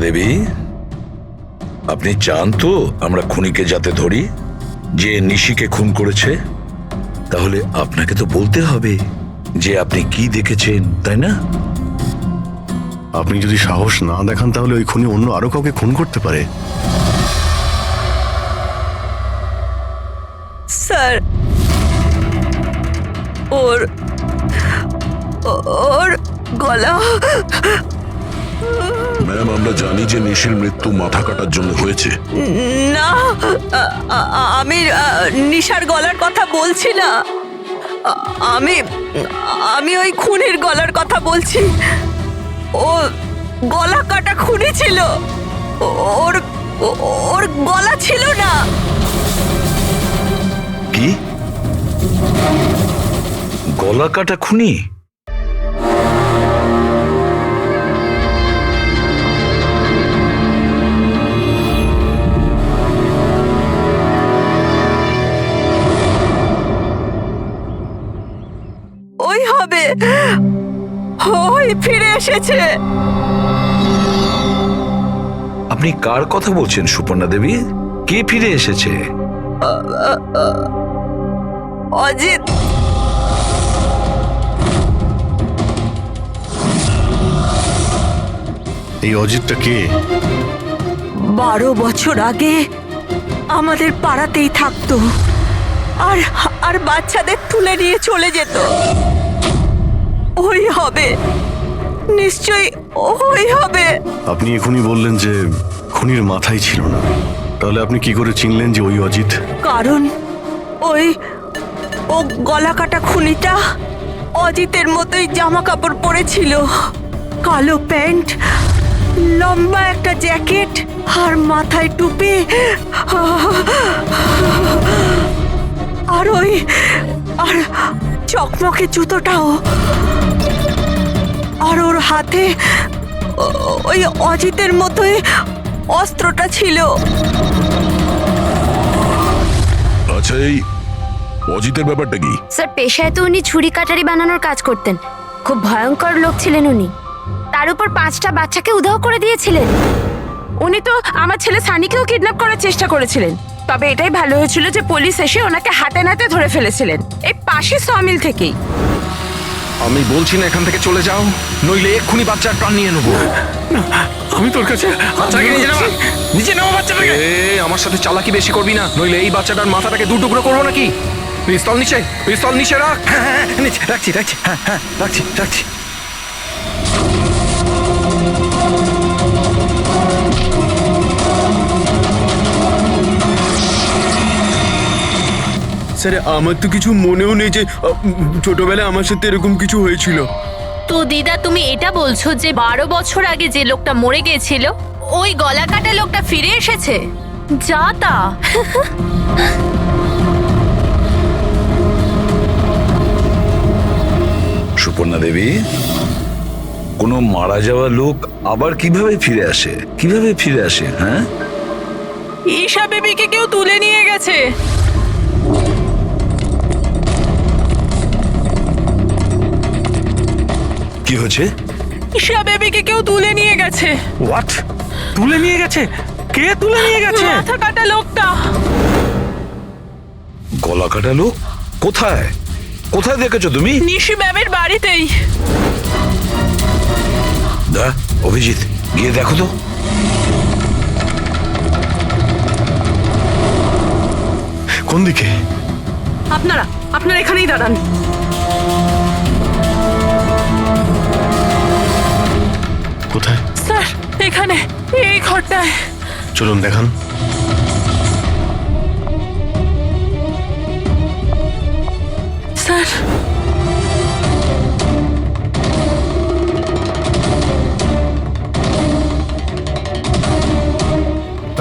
দেবী, আপনি চান তো আমরা খুনিকে যাতে ধরি, যে নিশিকে খুন করেছে? তাহলে আপনাকে তো বলতে হবে যে আপনি কি দেখেছেন, তাই না? আপনি যদি সাহস না দেখান তাহলে ওই খুনি অন্য আরো কাউকে খুন করতে পারে। স্যার, ওর ওর গলা। ম্যাম, আমরা জানি যে নিশির মৃত্যু মাথা কাটার জন্য হয়েছে। না, আমি নিশার গলার কথা বলছি না। আমি আমি ওই খুনির গলার কথা বলছি। ও গলা কাটা খুনি ছিল, ওর ওর গলা ছিল না। কি গলা কাটা খুনি? ওই হবে, ওই ফিরে এসেছে। আপনি কার কথা বলছেন সুপর্ণা দেবী? কে ফিরে এসেছে? অজিত। এই অজিতটা কে? 12 বছর আগে আমাদের পাড়াতেই থাকতো, আর আর বাচ্চাদের তুলে নিয়ে চলে যেত। ওই হবে, নিশ্চয়ই ওই হবে। আপনি এখনই বললেন যে খুনির মাথাই ছিল না, তাহলে আপনি কি করে চিনলেন যে ওই অজিত? কারণ ওই ও গলা কাটা খুনিটা অজিতের মতোই জামা কাপড় পরেছিল, কালো প্যান্ট, লম্বা একটা জ্যাকেট আর মাথায় টুপি, আর ওই আর চকমকে জুতোটাও, আর ওর হাতে ওই অজিতের মতোই অস্ত্রটা ছিল। আচ্ছা, এই অজিতের ব্যাপারটা কি? স্যার, পেশায় তো উনি ছুরি কাটারি বানানোর কাজ করতেন। খুব ভয়ঙ্কর লোক ছিলেন উনি। তার উপর 5টা বাচ্চাকে উধাও করে দিয়েছিলেন। উনি তো আমার ছেলে সানিকেও কিডন্যাপ করার চেষ্টা করেছিলেন। তবে এটাই ভালো হয়েছিল যে পুলিশ এসে ওনাকে হাতে নাতে ধরে ফেলেছিলেন, এই পাশে সমিল থেকেই। আমি বলছি না এখান থেকে চলে যাও, নইলে এক্ষুনি বাচ্চার প্রাণ নিয়ে নেবো। আমি তোর কাছে বাচ্চাকে নিচে নাও বাচ্চাটাকে। আমার সাথে চালাকি বেশি করবি না, নইলে এই বাচ্চাটার মাথাটাকে দু টুকরো করবো নাকি। পিস্তল নিচে রাখ। হ্যাঁ, নিচে রাখছি। হ্যাঁ, রাখছি। স্যার, আমার তো কিছু মনেও নেই যে ছোটবেলায় আমার সাথে এরকম কিছু হয়েছিল। তো দিদা, তুমি এটা বলছো যে 12 বছর আগে যে লোকটা মরে গিয়েছিল ওই গলা কাটা লোকটা ফিরে এসেছে? যা তা। সুপর্ণা দেবী, কোনো মারা যাওয়া লোক আবার কিভাবে ফিরে আসে? হ্যাঁ, ঈশা বেবিকে কেউ তুলে নিয়ে গেছে। কি হচ্ছে? ঈশা বেবিকে কেউ তুলে নিয়ে গেছে। হোয়াট? তুলে নিয়ে গেছে? কে তুলে নিয়ে গেছে? মাথা কাটা লোকটা। গলা কাটা লোক? কোথায় দেখেছো তুমি? নিশি ম্যামের বাড়িতেই। অভিজিৎ, গিয়ে দেখো তো। কোন দিকে? আপনারা এখানেই দাঁড়ান। কোথায়? স্যার, এখানে, এই ঘরটায়। চলুন দেখান। স্যার,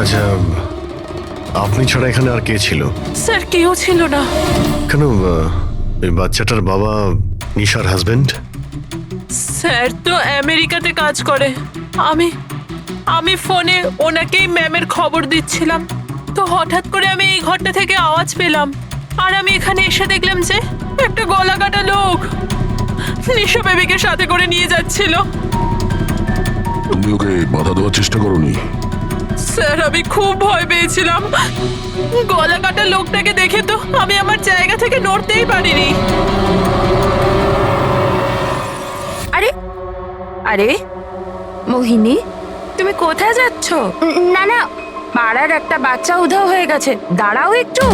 আচ্ছা, আপনি ছাড়া এখানে আর কে ছিল? স্যার, কেউ ছিল না। কেন, এই বাচ্চাটার বাবা নিশার হাজবেন্ড? স্যার তো আমেরিকাতে কাজ করে। আমি ফোনে ওনাকেই ম্যামের খবর দিচ্ছিলাম, তো হঠাৎ করে আমি এই ঘরটা থেকে আওয়াজ পেলাম, আর আমি এখানে এসে দেখলাম যে একটা গলা কাটা লোক নিশা বেবিকে সাথে করে নিয়ে যাচ্ছিল। তুমি ওকে বাধা দেওয়ার চেষ্টা করোনি? স্যার আমি খুব ভয় পেয়েছিলাম। গলা কাটা লোকটাকে দেখে তো আমি আমার জায়গা থেকে নড়তেই পারিনি। আরে আরে মোহিনী, তুমি কোথায় যাচ্ছ? না না, পাড়ার একটা বাচ্চা উধাও হয়ে গেছে, দাঁড়াও একটু।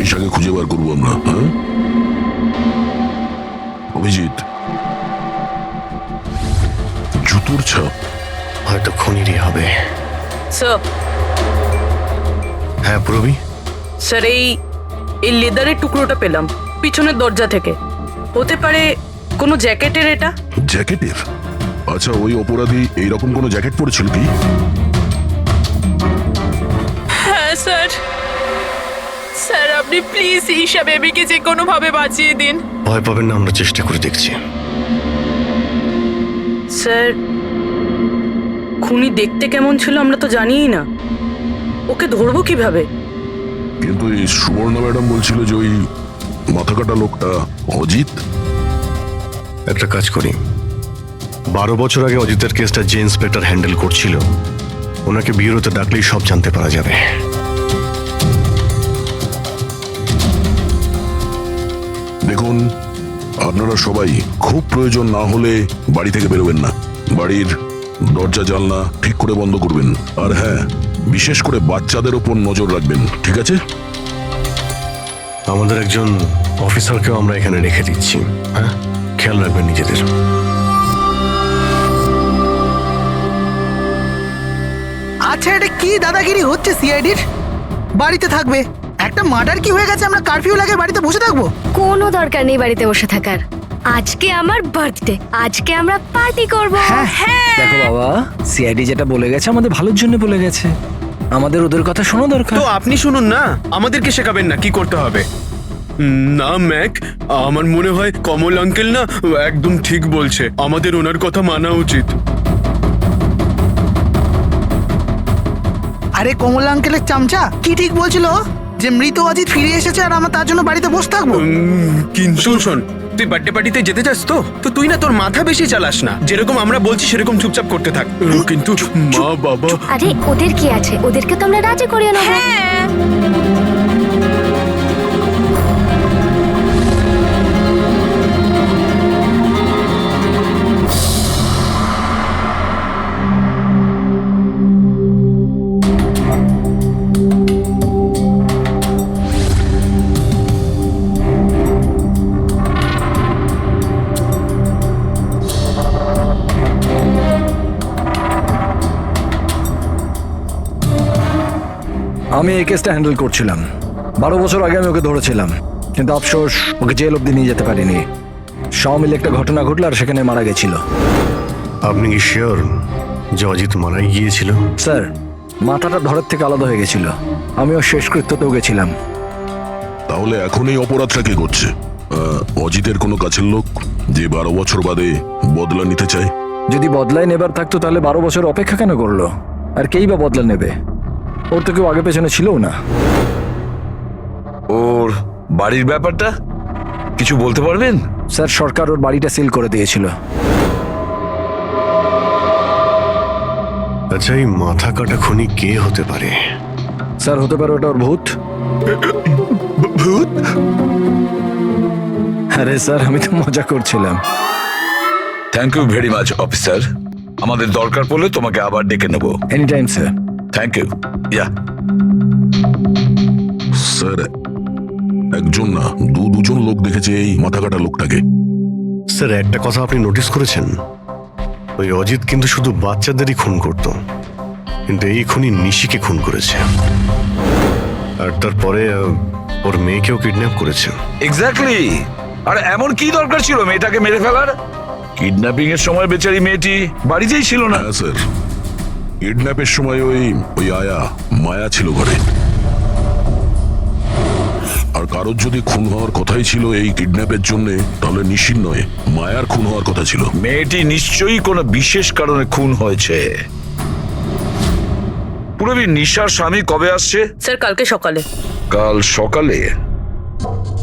ঈশাকে খুঁজে বার করবো আমরা, হ্যাঁ? অভিজিৎ, জুতোর ছাপ হয়তো খুনিরই হবে। স্যার হ্যাঁ প্রবি, স্যার এই লেদারের টুকরোটা পেলাম পিছনের দরজা থেকে। হতে পারে কোনো জ্যাকেটের এটা? জ্যাকেটের? আচ্ছা, ওই অপরাধী এইরকম কোনো জ্যাকেট পরেছিল কি? হ্যাঁ স্যার। স্যার আপনি প্লিজ ঈশা বেবিকে যে কোনো ভাবে বাঁচিয়ে দিন। ভয় পাবেন না, আমরা চেষ্টা করে দেখছি। স্যার খুনি দেখতে কেমন ছিল আমরা তো জানিই না, ওকে ধরবো কিভাবে? কিন্তু এই সুবর্ণা ম্যাডাম বলছিল যে ওই মাথা কাটা লোকটা অজিত। একটা কাজ করি, 12 বছর আগে অজিতের কেসটা যে ইন্সপেক্টর হ্যান্ডেল করছিল, ওনাকে বিউরোতে ডাকলেই সব জানতে পারা যাবে। দেখুন, আপনারা সবাই খুব প্রয়োজন না হলে বাড়ি থেকে বেরোবেন না। বাড়ির দরজা জানলা ঠিক করে বন্ধ করবেন। আর হ্যাঁ, বিশেষ করে বাচ্চাদের উপর নজর রাখবেন, ঠিক আছে? আমাদের একজন অফিসারকেও আমরা এখানে রেখে দিচ্ছি, হ্যাঁ? খেয়াল রাখবেন নিজেদের। আচ্ছা, এটা কি দাদাগিরি হচ্ছে সিআইডির? বাড়িতে থাকবে, একটা মার্ডার কি হয়ে গেছে, আমরা কারফিউ লাগে বাড়িতে বসে থাকবো? কোনো দরকার নেই বাড়িতে বসে থাকার। আজকে আমার বার্থডে, আজকে আমরা পার্টি করব। হ্যাঁ, দেখো বাবা, সিআইডি যেটা বলে গেছে আমাদের ভালোর জন্য বলে গেছে, আমাদের ওদের কথা শোনা দরকার। তো আপনি শুনুন না, আমাদেরকে শেখাবেন না কি করতে হবে। না ম্যাক, আমার মনে হয় কমল আঙ্কেল না একদম ঠিক বলছে, আমাদের ওনার কথা মানা উচিত। আরে কমল আঙ্কেলের চামচা কি ঠিক বলছিল যে মৃত অজিত ফিরে এসেছে আর আমরা তার জন্য বাড়িতে বসে থাকবো? কিন্তু শোন, তুই বার্থডে পার্টিতে যেতে চাস তো তুই না তোর মাথা বেশি চালাস না, যেরকম আমরা বলছি সেরকম চুপচাপ করতে থাক। কিন্তু মা বাবা, আরে ওদের কি আছে, ওদেরকে তো আমরা রাজি করিয়ে নেবো। আমি এই কেসটা হ্যান্ডেল করছিলাম। 12 বছর আগে আমি ওকে ধরেছিলাম, কিন্তু আফসোস ওকে জেল অব্দি নিয়ে যেতে পারিনি। সব মিলে একটা ঘটনা ঘটলো আর সেখানে মারা গেছিল। আপনি কি শিওর যে অজিত মারাই গিয়েছিল? স্যার, মাথাটা ধরের থেকে আলাদা হয়ে গেছিল। আমিও শেষকৃত্যতেও গেছিলাম। তাহলে এখন এই অপরাধটা কে করছে? অজিতের কোনো কাছের লোক যে 12 বছর বাদে বদলা নিতে চায়? যদি বদলায় নেবার থাকতো তাহলে 12 বছর অপেক্ষা কেন করলো? আর কেই বা বদলা নেবে? ওর তো কেউ আগে পেছনে ছিলও না। ওর বাড়ির ব্যাপারটা কিছু বলতে পারবেন? স্যার, সরকার ওর বাড়িটা সিল করে দিয়েছিল। আচ্ছা, এই মাথা কাটা খুনি কে হতে পারে? স্যার, হতে পারে ওটা ওর ভূত। ভূত? আরে স্যার, আমি তো মজা করছিলাম। Thank you very much officer, আমাদের দরকার পড়লে তোমাকে আবার ডেকে নেব। Any time sir. Thank you. Yeah sir, একজন না দুজন লোক দেখেছে এই মাথা কাটা লোকটাকে। স্যার, একটা কথা আপনি নোটিস করেছেন? ওই অজিত কিন্তু শুধু বাচ্চাদেরই খুন করত, কিন্তু এই খুনি নিশিকে খুন করেছে। আর তারপরে ওর মেয়েকেও কিডন্যাপ করেছে। এক্স্যাক্টলি। আর এমন কি দরকার ছিল মেয়েটাকে মেরে ফেলার? কিডন্যাপিং এর সময় বেচারি মেয়েটি বাড়িতেই ছিল না। হ্যাঁ স্যার, কিডন্যাপের সময় ওই আয়া মায়া ছিল ঘরে। আর কারোর যদি খুন হওয়ার কথাই ছিল এই কিডন্যাপের জন্য, তাহলে নিশির নয় মায়ার খুন হওয়ার কথা ছিল। মেয়েটি নিশ্চয়ই কোনো বিশেষ কারণে খুন হয়েছে। পুরবী, নিশার স্বামী কবে আসছে? স্যার কালকে সকালে। কাল সকালে?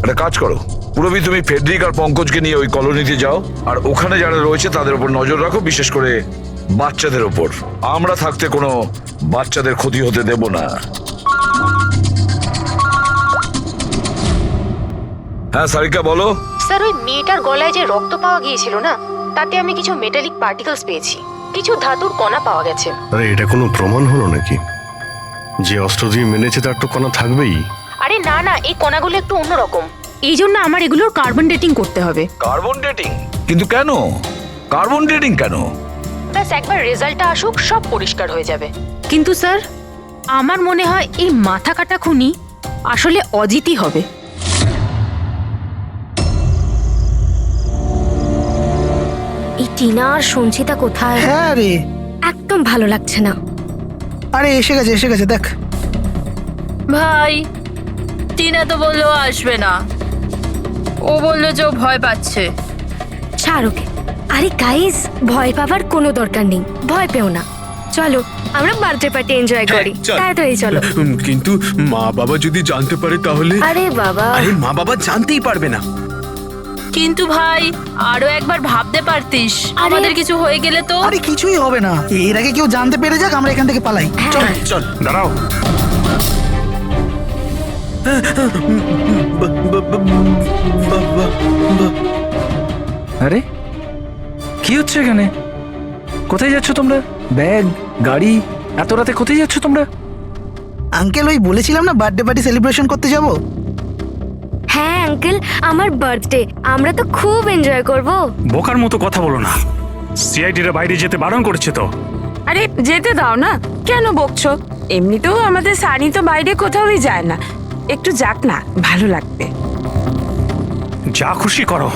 একটা কাজ করো পুরবী, তুমি ফেডরিক আর পঙ্কজকে নিয়ে ওই কলোনিতে যাও, আর ওখানে যারা রয়েছে তাদের উপর নজর রাখো, বিশেষ করে বাচ্চাদের উপর। আমরা থাকতে কোনো বাচ্চাদের ক্ষতি হতে দেব না। হ্যাঁ সারিকা, বলো। স্যার, ওই মেয়েটার গলায় যে রক্ত পাওয়া গিয়েছিল না, তাতে আমি কিছু মেটালিক পার্টিকেলস পেয়েছি, কিছু ধাতুর কণা পাওয়া গেছে। আরে এটা কোনো প্রমাণ হলো নাকি? যে অস্ত্র দিয়ে মেনেছে তার তো কণা থাকবেই। আরে না না, এই কণাগুলো একটু অন্যরকম, এই জন্য আমার এগুলোর কার্বন ডেটিং করতে হবে। Carbon dating? কিন্তু কেন কার্বন ডেটিং কেন? ব্যাস একবার রেজাল্টটা আসুক, সব পরিষ্কার হয়ে যাবে। কিন্তু স্যার, আমার মনে হয় এই মাথা কাটা খুনি আসলে অজিতই হবে। এই টিনা আর সঞ্চিতা কোথায়? হ্যাঁ রে, একদম ভালো লাগছে না। আরে এসে গেছে দেখ। ভাই, টিনা তো বললো আসবে না, ও বললো যে ও ভয় পাচ্ছে। ছাড় ওকে। আরে গাইস, ভয় পাওয়ার কোনো দরকার নেই, ভয় পেও না। চলো আমরা বার্থডে পার্টি এনজয় করি, চল। তাড়াতাড়ি চলো। কিন্তু মা বাবা যদি জানতে পারে তাহলে? আরে বাবা, আরে মা বাবা জানতেই পারবে না। কিন্তু ভাই, আরো একবার ভাবতে পারতিস, আমাদের কিছু হয়ে গেলে তো। আরে কিছুই হবে না, এর আগে কেউ জানতে পেরে যাক, আমরা এখান থেকে পালাই। চল চল। দাঁড়াও, আরে কি হচ্ছে এখানে? কোথায় যাচ্ছ তোমরা? ব্যাগ, গাড়ি, এত রাতে কোথায় যাচ্ছ তোমরা? আঙ্কেল, ওই বলেছিলাম না বার্থডে পার্টি সেলিব্রেশন করতে যাব। হ্যাঁ আঙ্কেল, আমার বার্থডে, আমরা তো খুব এনজয় করব। বোকার মতো কথা বলো না, সিআইডিরা বাইরে যেতে বারণ করেছে তো। আরে যেতে দাও না, কেন বকছো? এমনিতেও আমাদের সানি তো বাইরে কোথাওই যায় না, একটু যাক না, ভালো লাগবে। যা খুশি করো,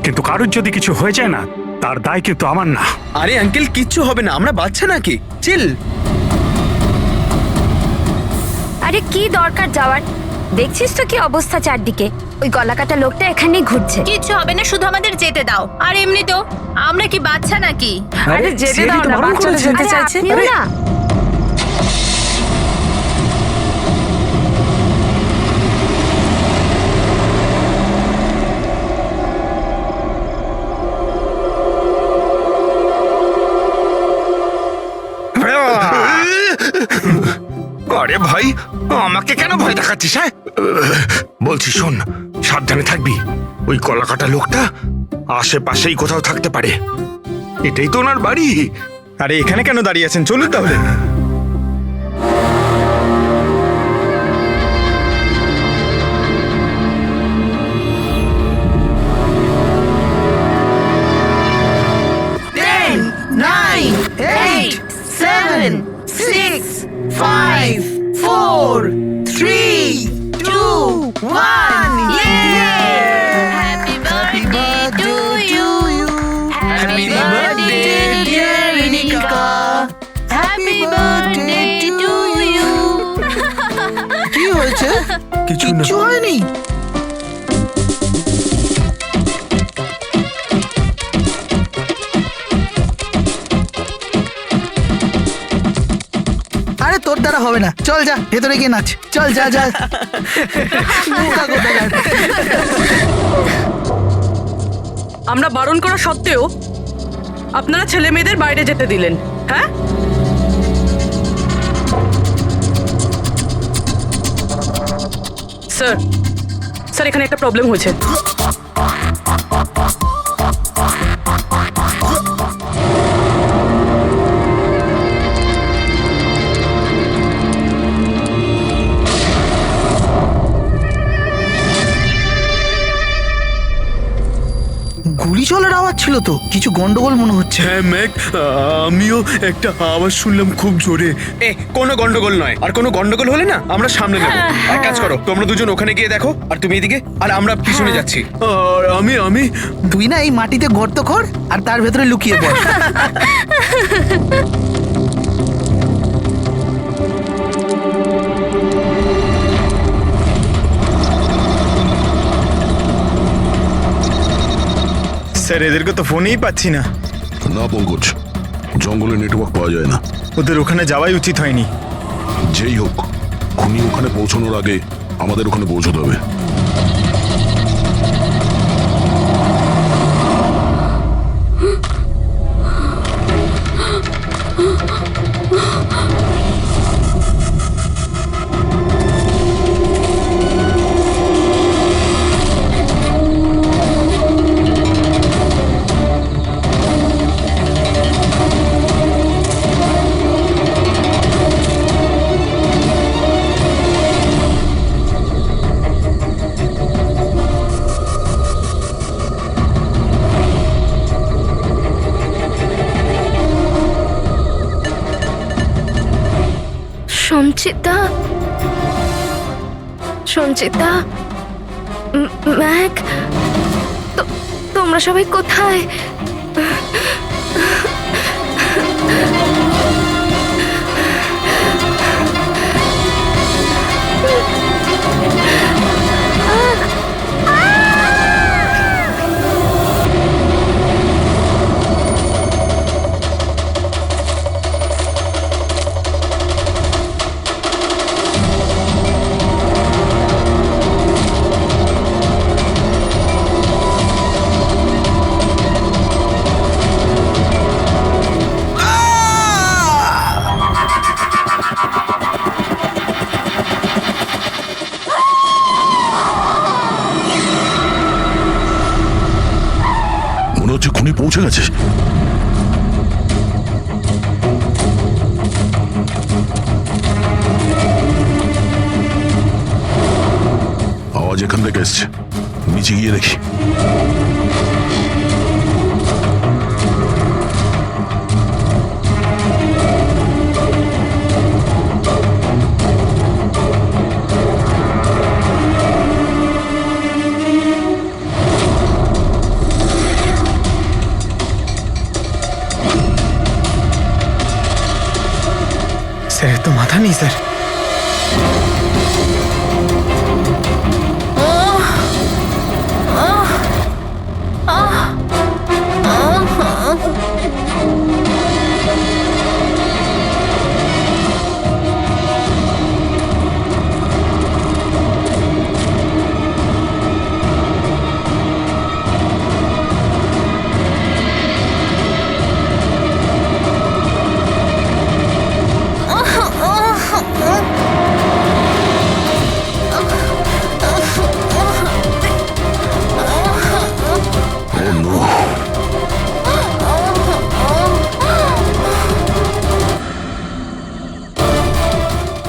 কিন্তু কারোর যদি কিছু হয়ে যায় না, তার দায় কিন্তু আমার না। আরে আঙ্কেল, কিচ্ছু হবে না, আমরা বাচ্চা নাকি, চিল। আরে কি দরকার যাওয়ার? দেখছিস তো কি অবস্থা চারদিকে, ওই গলাকাটা লোকটা এখানেই ঘুরছে। কিচ্ছু হবে না, শুধু আমাদের যেতে দাও। আর এমনি তো আমরা কি বাচ্চা নাকি? আরে যেতে দাও না, বাচ্চারা যেতে আরে চাইছে। আপনিও না। আরে ভাই, আমাকে কেন ভয় দেখাচ্ছিস? হ্যাঁ বলছি শোন, সাবধানে থাকবি। ওই কলাকাটা লোকটা আশেপাশেই কোথাও থাকতে পারে, এটাই তো ওনার বাড়ি। আরে এখানে কেন দাঁড়িয়ে আছেন, চলুন তাহলে। Happy birthday to you. Happy birthday dear Rinika. Happy birthday to you. কি হয়েছে? কিছু না। কিচ্ছু হয়নি। আরে তোর দ্বারা হবে না, চল যা ভেতরে গিয়ে নাচ, চল যা যা। বোকা কোথাকার। আমরা বারণ করা সত্ত্বেও আপনারা ছেলে মেয়েদের বাইরে যেতে দিলেন, হ্যাঁ? স্যার, স্যার এখানে একটা প্রবলেম হয়েছে। গুলি চলার আওয়াজ ছিল তো, কিছু গন্ডগোল মনে হচ্ছে। হ্যাঁ ম্যাক, আমিও একটা আওয়াজ শুনলাম খুব জোরে। কোনো গন্ডগোল নয়, আর কোনো গন্ডগোল হলে না আমরা সামনে নেব। এক কাজ করো, তোমরা দুজন ওখানে গিয়ে দেখো, আর তুমি এদিকে, আর আমরা পিছনে যাচ্ছি। আর আমি তুই না এই মাটিতে গর্ত কর আর তার ভেতরে লুকিয়ে পড়। স্যার, এদেরকে তো ফোনেই পাচ্ছি না। না পঙ্কজ, জঙ্গলে নেটওয়ার্ক পাওয়া যায় না। ওদের ওখানে যাওয়াই উচিত হয়নি। যেই হোক, খুনি ওখানে পৌঁছানোর আগে আমাদের ওখানে পৌঁছতে হবে। সঞ্চিতা, সঞ্চিতা, ম্যাক, তোমরা সবাই কোথায়? মনে হচ্ছে খুনি পৌঁছে গেছে। আওয়াজ এখান থেকে এসছে, নিচে গিয়ে দেখি। স্যার তো মাথা নেই স্যার।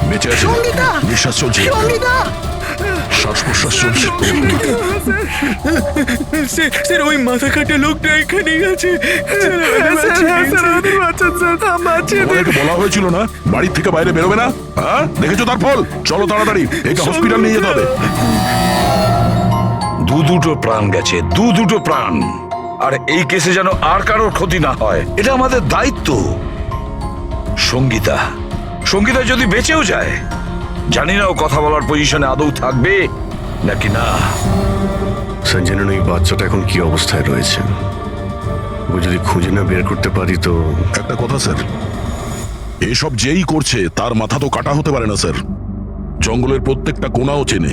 বেঁচে আছে, নিঃশ্বাস চলছে, শ্বাস প্রশ্বাস চলছে। স্যার ওই মাথা কাটা লোকটা এখানেই আছে। তোমাদেরকে বলা হয়েছিল না বাড়ির থেকে বাইরে বেরোবে না? হ্যাঁ, দেখেছো তার ফল। চলো তাড়াতাড়ি, একে হসপিটাল নিয়ে যেতে হবে। দুটো প্রাণ গেছে, দুটো প্রাণ। আর এই কেসে যেন আর কারোর ক্ষতি না হয়, এটা আমাদের দায়িত্ব। সঙ্গীতা, সঙ্গীতা যদি বেঁচেও যায়, জানি না ও কথা বলার পজিশনে আদৌ থাকবে নাকি না। স্যার জানেন এই বাচ্চাটা এখন কি অবস্থায় রয়েছে? ও যদি খুঁজে না বের করতে পারি তো। একটা কথা স্যার, এসব যেই করছে তার মাথা তো কাটা হতে পারে না স্যার। জঙ্গলের প্রত্যেকটা কোণাও চেনে,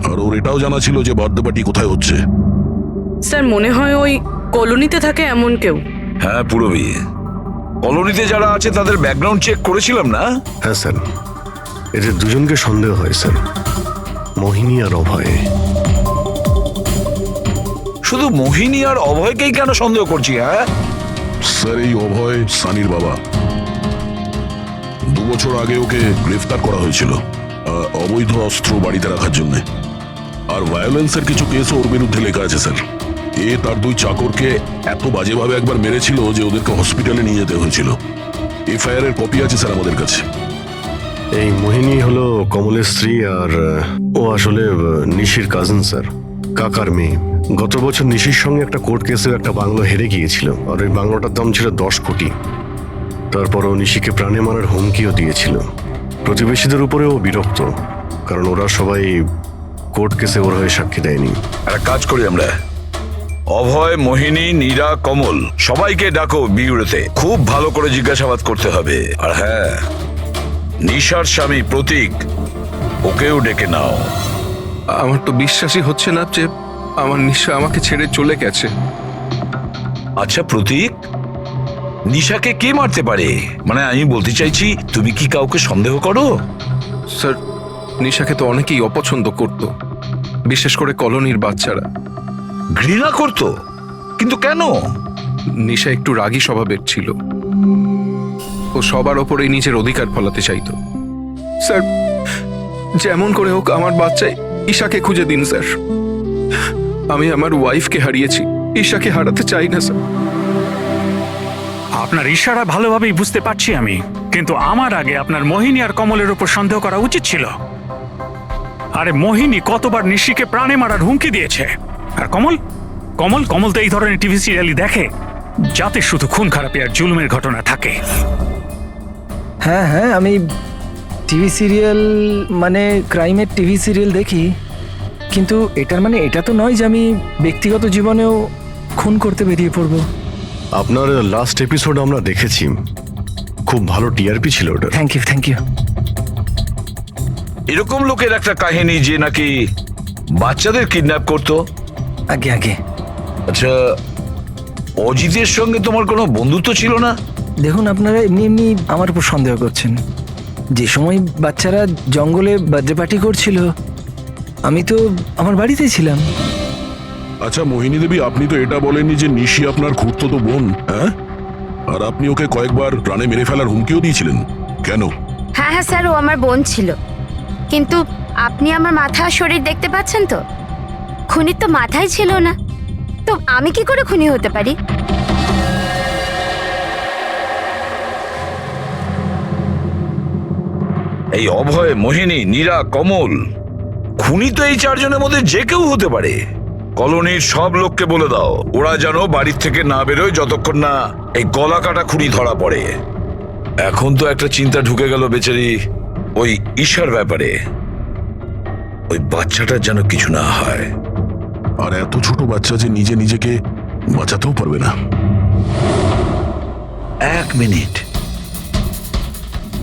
আর ওর এটাও জানা ছিল যে বার্থডে পার্টি কোথায় হচ্ছে। স্যার মনে হয় ওই কলোনিতে থাকে এমন কেউ। হ্যাঁ পুরবী, কলোনিতে যারা আছে তাদের ব্যাকগ্রাউন্ড চেক করেছিলাম না? হ্যাঁ স্যার, এদের দুজনকে সন্দেহ হয় স্যার, মোহিনী আর অভয়। শুধু মোহিনী আর অভয়কেই কেন সন্দেহ করছি? হ্যাঁ স্যার, এই অভয় সানির বাবা। 2 বছর আগে ওকে গ্রেফতার করা হয়েছিল অবৈধ অস্ত্র বাড়িতে রাখার জন্য। আর ভায়োলেন্সের কিছু কেস ওর বিরুদ্ধে লেখা আছে স্যার। এ তার 2 চাকরকে এত বাজেভাবে একবার মেরেছিল যে ওদেরকে হসপিটালে নিয়ে যেতে হয়েছিল। এফআইআর এর কপি আছে স্যার আমাদের কাছে। এই মোহিনী হলো কমলের স্ত্রী, আর ও আসলে নিশির কাজিন স্যার, কাকার মেয়ে। গত বছর নিশির সঙ্গে একটা কোর্ট কেসে একটা বাংলো হেরে গিয়েছিল, আর ওই বাংলোটার দাম ছিল 10 কোটি। তারপর ও নিশিকে প্রাণে মারার হুমকিও দিয়েছিল। প্রতিবেশীদের উপরে ও বিরক্ত, কারণ ওরা সবাই কোর্ট কেসে ওর হয়ে সাক্ষী দেয়নি। একটা কাজ করি আমরা, অভয়, মোহিনী, নীরা, কমল সবাইকে ডাকো বিউরোতে। খুব ভালো করে জিজ্ঞাসাবাদ করতে হবে। আর হ্যাঁ, নিশার স্বামী প্রতীক, ওকেও ডেকে নাও। আমার তো বিশ্বাসই হচ্ছে না যে আমার নিশা আমাকে ছেড়ে চলে গেছে। আচ্ছা প্রতীক, নিশাকে কে মারতে পারে? মানে আমি বলতে চাইছি, তুমি কি কাউকে সন্দেহ করো? স্যার, নিশাকে তো অনেকেই অপছন্দ করত, বিশেষ করে কলোনির বাচ্চারা। ঘৃণা করতো? কিন্তু কেন? নিশা একটু রাগী স্বভাবের ছিল। ও সবার ওপরেই নিজের অধিকার ফলাতে চাইতো। স্যার, যেমন করে হোক আমার বাচ্চাই ঈশাকে খুঁজে দিন স্যার। আমি আমার ওয়াইফকে হারিয়েছি, ঈশাকে হারাতে চাই না স্যার। আপনার ইশারা ভালোভাবেই বুঝতে পারছি আমি, কিন্তু আমার আগে আপনার মোহিনী আর কমলের উপর সন্দেহ করা উচিত ছিল। আরে মোহিনী কতবার নিশিকে প্রাণে মারার হুমকি দিয়েছে, আর কমল কমল কমল তো এই ধরনের টিভি সিরিয়ালই দেখে, যাতে শুধু খুন খারাপি আর জুলুমের ঘটনা থাকে। হ্যাঁ হ্যাঁ, আমি টিভি সিরিয়াল মানে ক্রাইমের টিভি সিরিয়াল দেখি, কিন্তু এটার মানে এটা তো নয় যে আমি ব্যক্তিগত জীবনেও খুন করতে বেরিয়ে পড়বো। আপনার লাস্ট এপিসোড আমরা দেখেছি, খুব ভালো টিআরপি ছিল ওটা। Thank you thank you. এরকম লোকের একটা কাহিনী যে নাকি বাচ্চাদের কিডন্যাপ করতো। আগে আগে। আচ্ছা, অজিতের সঙ্গে তোমার কোনো বন্ধুত্ব ছিল না? দেখুন, আপনারা এমনি এমনি আমার উপর সন্দেহ করছেন। যে সময় বাচ্চারা জঙ্গলে বার্থডে পার্টি করছিল, আমি তো আমার বাড়িতেই ছিলাম। আচ্ছা মোহিনী দেবী, আপনি তো এটা বলেননি যে নিশি আপনার খুড়তুতো বোন, হ্যাঁ? আর আপনি ওকে কয়েকবার প্রাণে মেরে ফেলার হুমকিও দিয়েছিলেন, কেন? হ্যাঁ হ্যাঁ স্যার, ও আমার বোন ছিল। কিন্তু আপনি আমার মাথা আর শরীর দেখতে পাচ্ছেন তো, খুনির তো মাথাই ছিল না, তো আমি কি করে খুনি হতে পারি? এই অভয়, মোহিনী, নীরা, কমল, খুনি তো এই চারজনের মধ্যে যে কেউ হতে পারে। কলোনির সব লোককে বলে দাও, ওরা যেন বাড়ির থেকে না বেরোয় যতক্ষণ না এই গলা কাটা খুনি ধরা পড়ে। এখন তো একটা চিন্তা ঢুকে গেল বেচারি ওই ঈশার ব্যাপারে, ওই বাচ্চাটার যেন কিছু না হয়। আর এত ছোট বাচ্চা যে নিজে নিজেকে বাঁচাতেও পারবে না। এক মিনিট,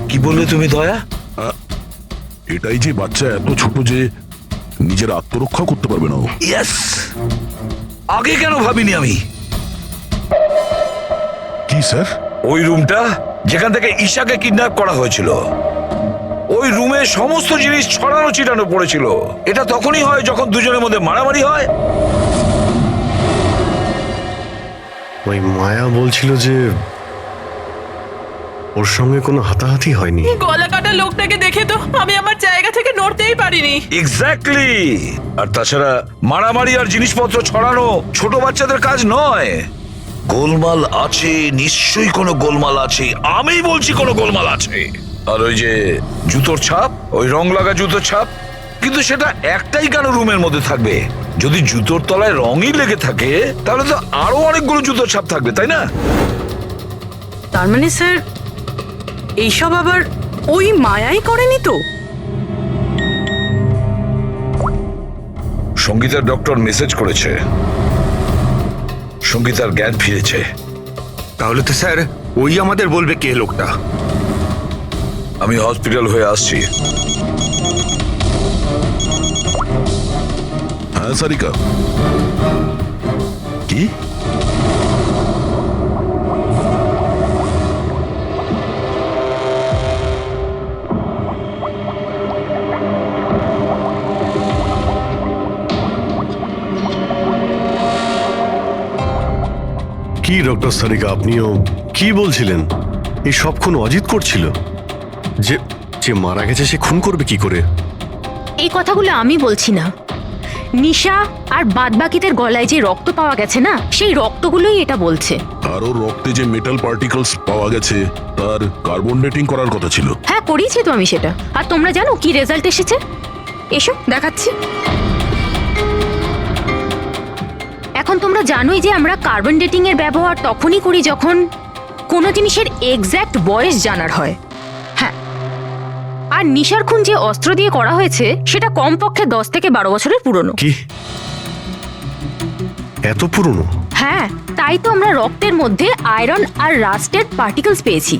কি বললে তুমি দয়া? এটাই যে বাচ্চা এত ছোট যে নিজের আত্মরক্ষা করতে পারবে না। ইয়েস, আগে কেন ভাবিনি আমি? কি স্যার? ওই রুমটা যেখান থেকে ঈশাকে কিডন্যাপ করা হয়েছিল, ওই রুমে সমস্ত জিনিস ছড়ানো ছিটানো পড়েছিল। এটা তখনই হয় যখন দুজনের মধ্যে মারামারি হয়। ওই মায়া বলছিল যে ওর সঙ্গে কোনো হাতাহাতি হয়নি। গলা কাটা লোকটাকে দেখে তো আমি আমার জায়গা থেকে নড়তেই পারিনি। এক্স্যাক্টলি। আর তাছাড়া মারামারি আর জিনিসপত্র ছড়ানো ছোট বাচ্চাদের কাজ নয়। গোলমাল আছে, নিশ্চয়ই কোনো গোলমাল আছে, আমি বলছি কোনো গোলমাল আছে। আর ওই যে জুতোর ছাপ, ওই রং লাগা জুতোর ছাপ, কিন্তু সেটা একটাই কেন রুমের মধ্যে থাকবে? যদি জুতোর তলায় রঙই লেগে থাকে তাহলে তো আরো অনেকগুলো জুতোর ছাপ থাকবে, তাই না? তার মানে স্যার এইসব আবার ওই মায়াই করেনি তো? সঙ্গীতার ডক্টর মেসেজ করেছে, সঙ্গীতার জ্ঞান ফিরেছে। তাহলে তো স্যার ওই আমাদের বলবে কে লোকটা। আমি হসপিটাল হয়ে আসছি। হ্যাঁ সারিকা, কি? কি ডক্টর সারিকা, আপনিও কি বলছিলেন? এই সব খুন অজিত করছিল? যে যে মারা গেছে সে খুন করবে কি করে? এই কথাগুলো আমি বলছি না, নিশা আর বাদবাকিদের গলায় যে রক্ত পাওয়া গেছে না, সেই রক্তগুলোই এটা বলছে। আর ওর রক্তে যে মেটাল পার্টিকেলস পাওয়া গেছে তার কার্বন ডেটিং করার কথা ছিল। হ্যাঁ, করিয়েছি তো আমি সেটা। আর তোমরা জানো কি রেজাল্ট এসেছে? এসো দেখাচ্ছি। এখন তোমরা জানোই যে আমরা কার্বন ডেটিং এর ব্যবহার তখনই করি যখন কোনো জিনিসের এক্স্যাক্ট বয়স জানার হয়। হ্যাঁ, আর নিশার খুন যে অস্ত্র দিয়ে করা হয়েছে সেটা কমপক্ষে 10 থেকে 12 বছরের পুরনো। কি এত পুরনো? হ্যাঁ, তাই তো আমরা রক্তের মধ্যে আয়রন আর রাস্টেড পার্টিকেলস পেয়েছি।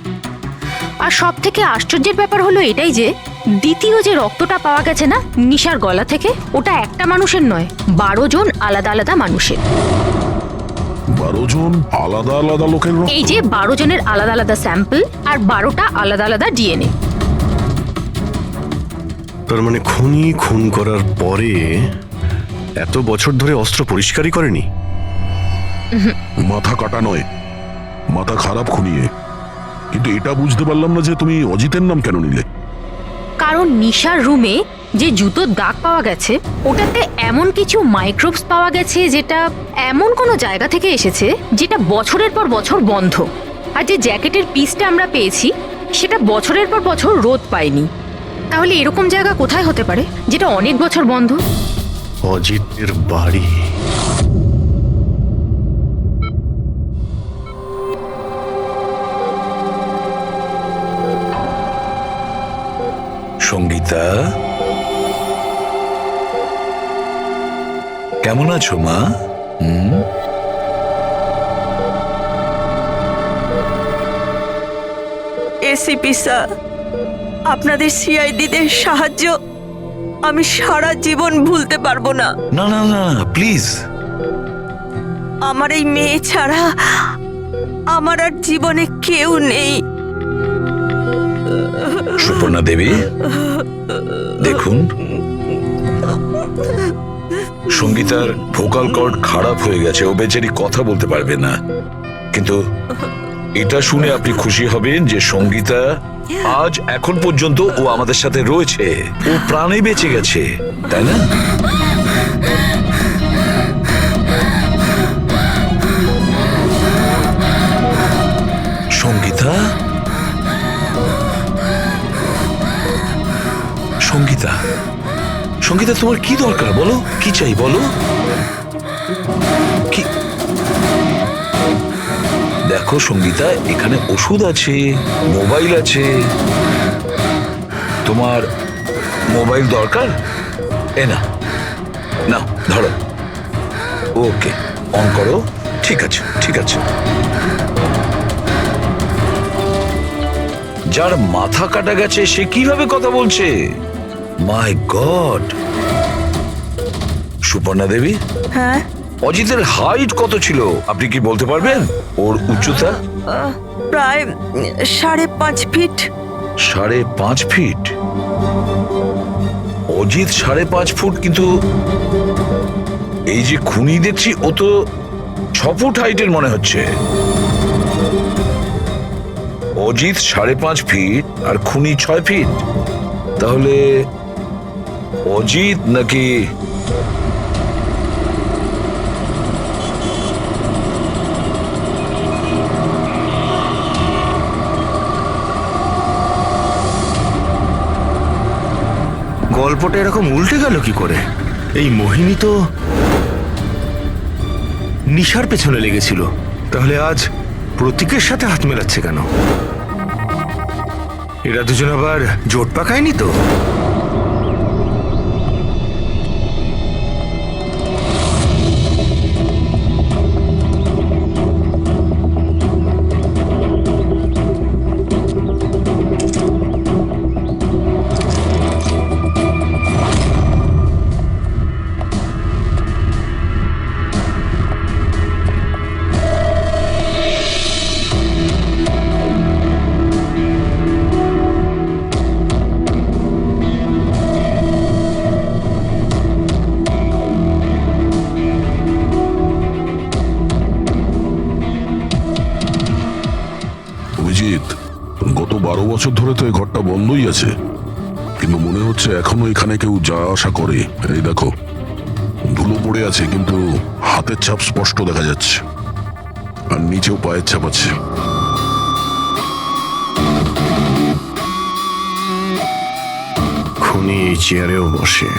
আর সব থেকে আশ্চর্যের ব্যাপার হলো এটাই যে দ্বিতীয় যে রক্তটা পাওয়া গেছে না নিশার গলা থেকে, ওটা একটা মানুষের নয়, 12 জন আলাদা আলাদা মানুষের। 12 জন আলাদা আলাদা লোকের রক্ত? এই যে 12 জনের আলাদা আলাদা স্যাম্পল আর 12টা আলাদা আলাদা ডিএনএ। তার মানে খুনি খুন করার পরে এত বছর ধরে অস্ত্র পরিষ্কারই করেনি? মাথা কাটা নয়, মাথা খারাপ খুনিয়ে। কিন্তু এটা বুঝতে পারলাম না যে তুমি অজিতের নাম কেন নিলে। কারণ নিশার রুমে যে জুতোর দাগ পাওয়া গেছে ওটাতে এমন কিছু মাইক্রোবস পাওয়া গেছে যেটা এমন কোনো জায়গা থেকে এসেছে যেটা বছরের পর বছর বন্ধ। আর যে জ্যাকেটের পিসটা আমরা পেয়েছি সেটা বছরের পর বছর রোদ পায়নি। তাহলে এরকম জায়গা কোথায় হতে পারে যেটা অনেক বছর বন্ধ? অজিতের বাড়ি। সঙ্গীতা, কেমন আছো মা? এসিপি স্যার, আপনাদের সিআইডিদের সাহায্য আমি সারা জীবন ভুলতে পারবো না। না না না, প্লিজ। আমার এই মেয়ে ছাড়া আমার আর জীবনে কেউ নেই। সুপর্ণা দেবী, দেখুন, সঙ্গীতার ভোকাল কর্ড খারাপ হয়ে গেছে, ও বেচারি কথা বলতে পারবে না। কিন্তু এটা শুনে আপনি খুশি হবেন যে সঙ্গীতা আজ এখন পর্যন্ত ও আমাদের সাথে রয়েছে, ও প্রাণে বেঁচে গেছে, তাই না? সঙ্গীতা, সঙ্গীতা, সঙ্গীতা, তোমার কি দরকার বলো? কি চাই বলো? কি? দেখো সঙ্গীতা, এখানে ওষুধ আছে, মোবাইল আছে। তোমার মোবাইল দরকার? এ না, নাও ধরো। ওকে, অন করো। ঠিক আছে, ঠিক আছে। যার মাথা কাটা গেছে সে কিভাবে কথা বলছে? মাই গড। সুপর্ণা দেবী, হ্যাঁ, অজিতের হাইট কত ছিল আপনি কি বলতে পারবেন? ওর উচ্চতা? প্রায় 5.5 ফিট। 5.5 ফিট? অজিত 5.5 ফুট, কিন্তু এই যে খুনি দেখছি ও তো 6 ফুট হাইটের মনে হচ্ছে। অজিত 5.5 ফিট আর খুনি 6 ফিট। তাহলে অজিত নাকি গল্পটা এরকম উল্টে গেল কি করে? এই মোহিনী তো নিশার পেছনে লেগেছিল, তাহলে আজ প্রতীকের সাথে হাত মেলাচ্ছে কেন? এরা দুজন আবার জোট পাকায়নি তো? গত 12 বছর ধরে তো এই ঘরটা বন্ধই আছে, কিন্তু মনে হচ্ছে এখনো এখানে কেউ যাওয়া আসা করে। এই দেখো, ধুলো পড়ে আছে কিন্তু হাতের ছাপ স্পষ্ট দেখা যাচ্ছে, আর নিচেও পায়ের ছাপ আছে। খুনি এই চেয়ারেও বসে।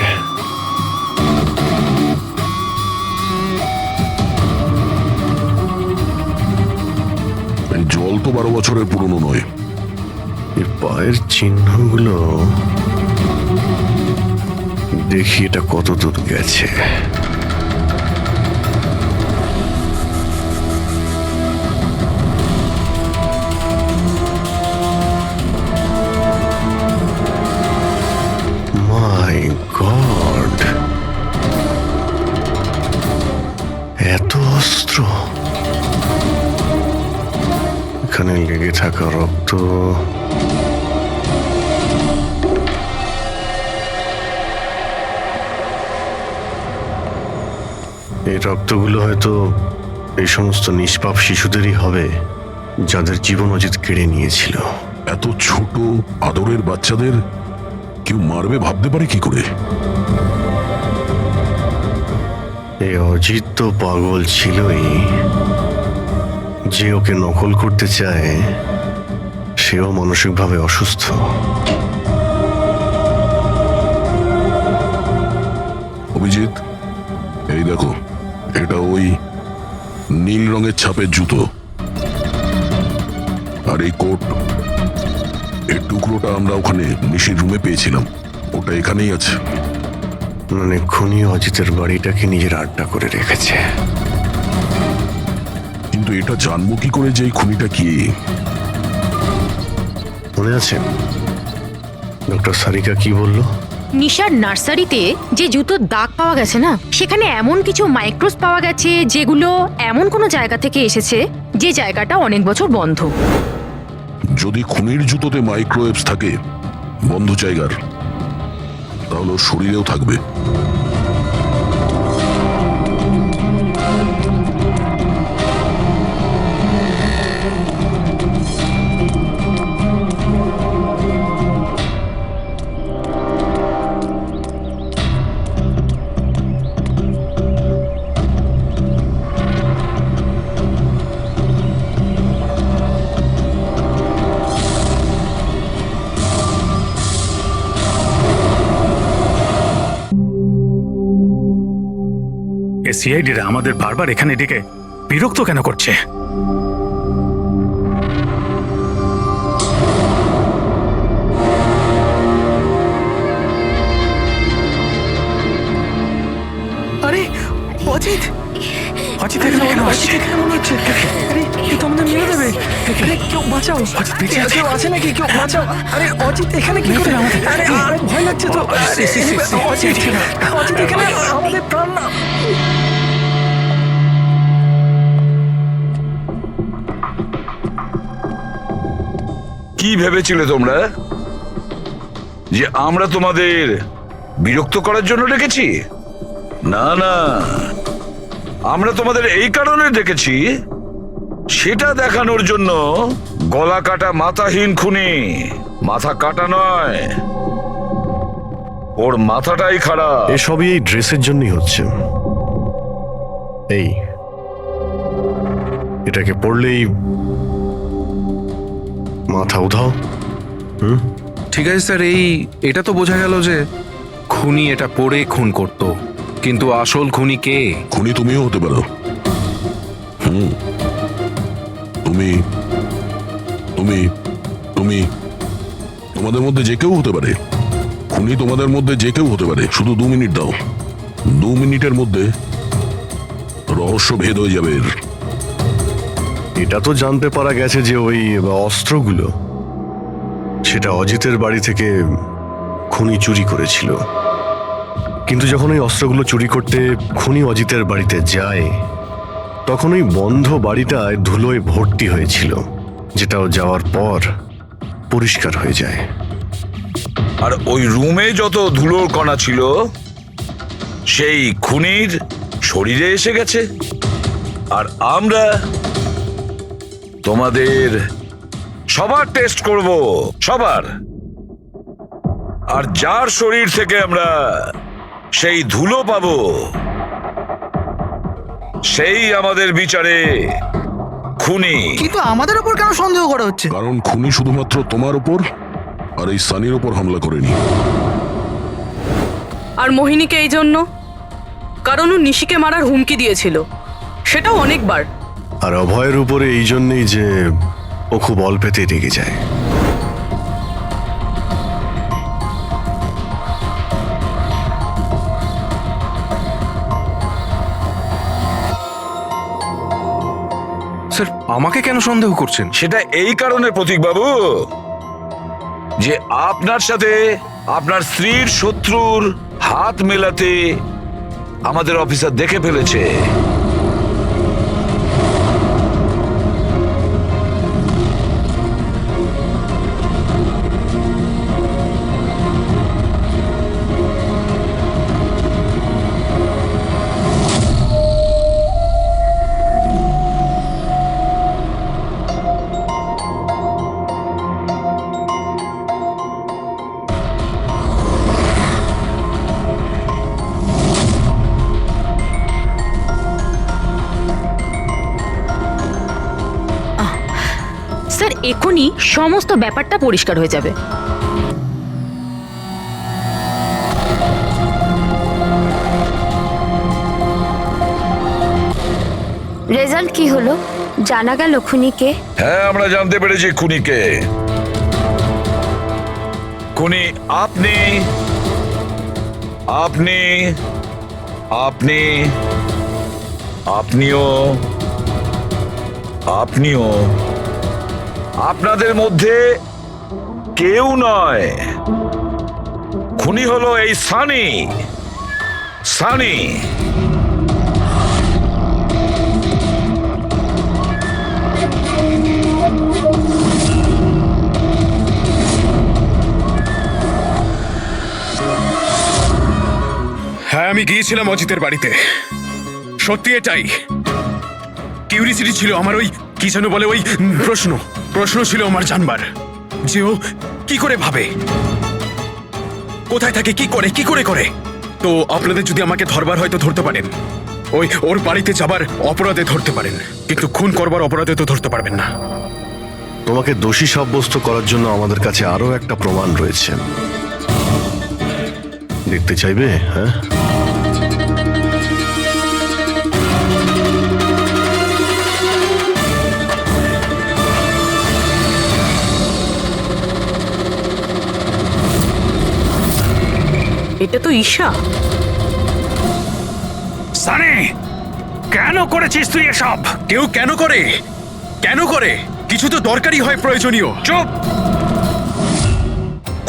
এই জল তো 12 বছরের পুরনো নয়। এই পায়ের চিহ্নগুলো দেখি এটা কত দূর গেছে। এখানে লেগে থাকা রক্ত, এই রক্তগুলো হয়তো এই সমস্ত নিষ্পাপ শিশুদেরই হবে যাদের জীবন অজিত কেড়ে নিয়েছিল। এত ছোট আদরের বাচ্চাদের কেউ মারবে ভাবতে পারে কি করে? এই অজিত তো পাগল ছিলই, যে ওকে নকল করতে চায় সেও মানসিকভাবে অসুস্থ। অভিজিৎ, এই দেখো, এটা ওই নীল রঙের ছাপের জুতো, আর এই কোট, এই টুকরোটা আমরা ওখানে নিশির রুমে পেয়েছিলাম, ওটা এখানেই আছে। মানে খুনি অজিতের বাড়িটাকে নিজের আড্ডা করে রেখেছে। কিন্তু এটা জানবো কি করে যে এই খুনিটা কি? মনে আছে ডক্টর সারিকা কি বলল? নিশার নার্সারিতে যে জুতোর দাগ পাওয়া গেছে না, সেখানে এমন কিছু মাইক্রোস পাওয়া গেছে যেগুলো এমন কোনো জায়গা থেকে এসেছে যে জায়গাটা অনেক বছর বন্ধ। যদি খুনির জুতোতে মাইক্রোওয়েভস থাকে বন্ধ জায়গার, তাহলে ওর শরীরেও থাকবে। সিআইডিরা আমাদের বারবার এখানে ডেকে বিরক্ত কেন করছে? আরে অজিত, অজিত এখানে কেন আসছে? এখানে মনে হচ্ছে আরে কেউ তো আমাদের মেরে দেবে। আরে কেউ বাঁচাও, কেউ আছে নাকি? কেউ বাঁচাও। আরে অজিত এখানে কি করে? আরে আরে ভয় লাগছে তো। অজিত এখানে আমাদের প্রাণ না। কি ভেবেছিলে তোমরা যে আমরা তোমাদের বিরক্ত করার জন্য ডেকেছি? না না, আমরা তোমাদের এই কারণে ডেকেছি, সেটা দেখানোর জন্য গলা কাটা মাথাহীন খুনি, মাথা কাটা নয়, ওর মাথাটাই খারাপ। এসবই এই ড্রেসের জন্যই হচ্ছে। এই এটাকে পড়লেই মাথা উধাও। ঠিক আছে স্যার, এটা তো বোঝা গেল যে খুনি এটা পরে খুন করত, কিন্তু আসল খুনি কে? খুনি তুমিও হতে পারো। তুমি তুমি তুমি তোমাদের মধ্যে যে কেউ হতে পারে। খুনি তোমাদের মধ্যে যে কেউ হতে পারে। শুধু 2 মিনিট দাও, 2 মিনিটের মধ্যে রহস্য ভেদ হয়ে যাবে। এটা তো জানতে পারা গেছে যে ওই অস্ত্রগুলো সেটা অজিতের বাড়ি থেকে খুনি চুরি করেছিল। কিন্তু যখন ওই অস্ত্রগুলো চুরি করতে খুনি অজিতের বাড়িতে যায়, তখন ওই বন্ধ বাড়িটায় ধুলোয় ভর্তি হয়েছিল, যেটাও যাওয়ার পর পরিষ্কার হয়ে যায়। আর ওই রুমে যত ধুলোর কণা ছিল সেই খুনির শরীরে এসে গেছে। আর আমরা তোমাদের সবার টেস্ট করব, সবার। আর যার শরীর থেকে আমরা সেই ধুলো পাবো, সেই আমাদের বিচারে খুনি। কিন্তু আমাদের উপর কেন সন্দেহ করা হচ্ছে? কারণ খুনি শুধুমাত্র তোমার উপর আর এই সানির উপর হামলা করেনি। আর মোহিনীকে এই জন্য, কারণ ও নিশিকে মারার হুমকি দিয়েছিল, সেটাও অনেকবার। আর অভয়ের উপরে এই জন্যই যে ও খুব অল্পেতেই রেগে যায়। স্যার আমাকে কেন সন্দেহ করছেন? সেটা এই কারণে প্রতীকবাবু যে আপনার সাথে আপনার স্ত্রীর শত্রুর হাত মেলাতে আমাদের অফিসার দেখে ফেলেছে। এখনই সমস্ত ব্যাপারটা পরিষ্কার হয়ে যাবে। রেজাল্ট কি হলো? জানা গেল খুনিকে? হ্যাঁ, আমরা জানতে পেরেছি খুনিকে। খুনি আপনি আপনি আপনি আপনিও আপনিও আপনাদের মধ্যে কেউ নয়। খুনি হলো এই সানি। সানি হ্যাঁ, আমি গিয়েছিলাম অজিতের বাড়িতে। সত্যি এটাই। কিউরিসিটি ছিল আমার, ওই কি যেন বলে, ওই প্রশ্ন ছিল আমার জানবার যে ও কি করে ভাবে, কোথায় থাকে, কি করে। তো আপনাদের যদি আমাকে ধরবার হয় তো ধরতে পারেন, ওই ওর বাড়িতে যাবার অপরাধে ধরতে পারেন, কিন্তু খুন করবার অপরাধে তো ধরতে পারবেন না। তোমাকে দোষী সাব্যস্ত করার জন্য আমাদের কাছে আরো একটা প্রমাণ রয়েছে। দেখতে চাইবে? হ্যাঁ, এটা তো ঈশা। সানি, কেন করেছিস তুই এসব? কেউ কেন করে কিছু তো দরকারই হয়, প্রয়োজনীয়। চুপ!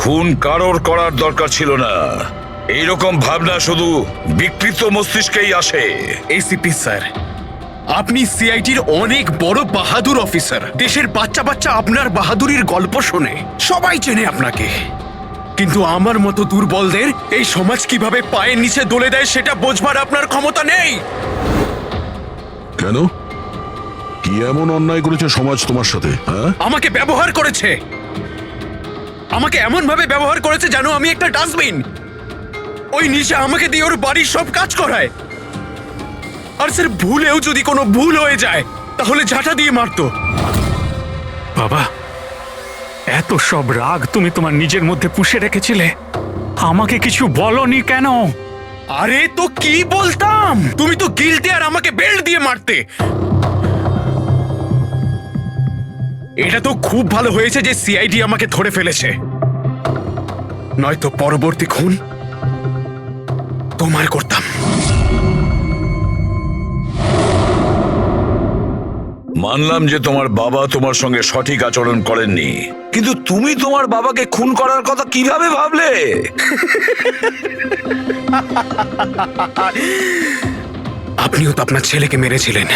খুন কারোর করার দরকার ছিল না। এইরকম ভাবনা শুধু বিকৃত মস্তিষ্কেই আসে। এসিপি স্যার, আপনি সিআইডির অনেক বড় বাহাদুর অফিসার। দেশের বাচ্চা আপনার বাহাদুরির গল্প শোনে, সবাই চেনে আপনাকে। কিন্তু আমার মতো দুর্বলদের এই সমাজ কিভাবে পায়ের নিচে দলে দেয় সেটা বোঝবার আপনার ক্ষমতা নেই। কেন? কি এমন অন্যায় করেছে সমাজ তোমার সাথে? হ্যাঁ, আমাকে ব্যবহার করেছে, আমাকে এমন ভাবে ব্যবহার করেছে যেন আমি একটা ডাস্টবিন। ওই নিশা আমাকে দিয়ে ওর বাড়ির সব কাজ করায়। আর স্যার, ভুলেও যদি কোনো ভুল হয়ে যায় তাহলে ঝাঁটা দিয়ে মারতো। বাবা, এত সব রাগ তুমি তোমার নিজের মধ্যে পুষে রেখেছিলে, আমাকে কিছু বলনি কেন? আরে তো কি বলতাম, তুমি তো গিলতে আর আমাকে বেল্ট দিয়ে মারতে। এটা তো খুব ভালো হয়েছে যে সিআইডি আমাকে ধরে ফেলেছে, নয়তো পরবর্তী খুন তোমার করতাম। মানলাম যে তোমার বাবা তোমার সঙ্গে সঠিক আচরণ করেননি, কিন্তু তুমি তোমার বাবাকে খুন করার কথা কিভাবে ভাবলে? আপনিও তো আপনার ছেলেকে মেরেছিলেন।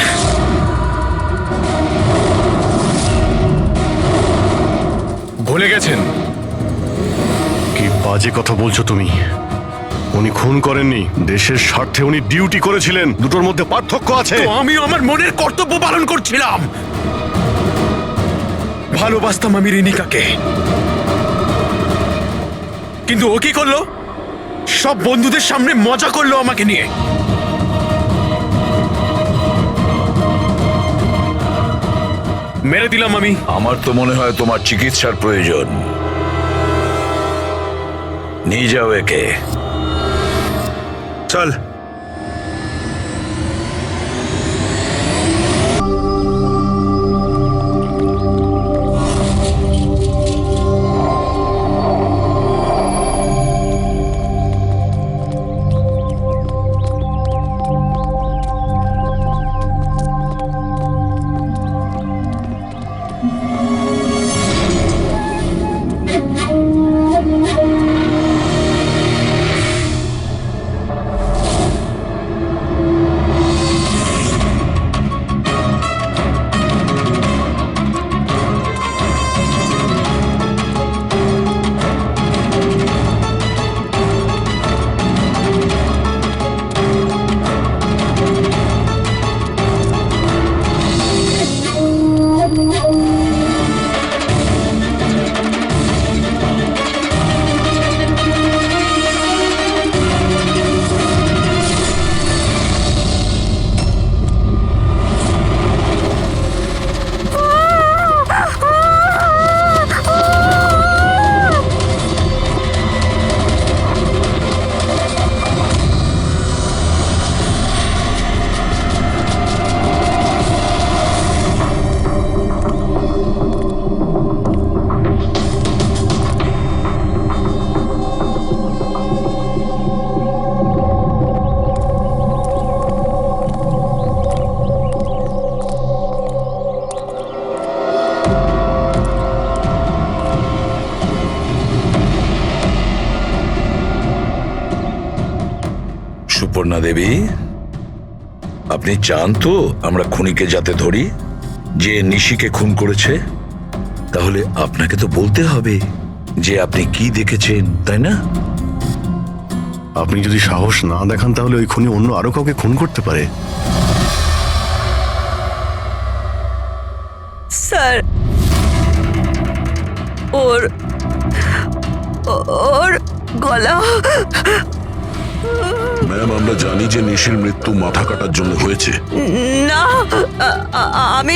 ভুলে গেছেন? কি বাজে কথা বলছো তুমি? উনি খুন করেননি, দেশের স্বার্থে উনি ডিউটি করেছিলেন। দুটোর মধ্যে পার্থক্য আছে। তো আমিও আমার মনের কর্তব্য পালন করছিলাম। ভালোবাসতাম আমি রিনিকাকে, কিন্তু ও কি করলো? সব বন্ধুদের সামনে মজা করলো আমাকে নিয়ে। মেরে দিলাম আমি। আমার তো মনে হয় তোমার চিকিৎসার প্রয়োজন। নিয়ে যাও একে। চল। দেবী, আপনি চান তো আমরা খুনিকে যাতে ধরি, যে নিশিকে খুন করেছে? তাহলে আপনাকে তো বলতে হবে যে আপনি কি দেখেছেন, তাই না? আপনি যদি সাহস না দেখান তাহলে ওই খুনি অন্য আরো কাউকে খুন করতে পারে। স্যার, ওর ওর গলা। ম্যাম, আমরা জানি যে নিশির মৃত্যু মাথা কাটার জন্য হয়েছে। না, আমি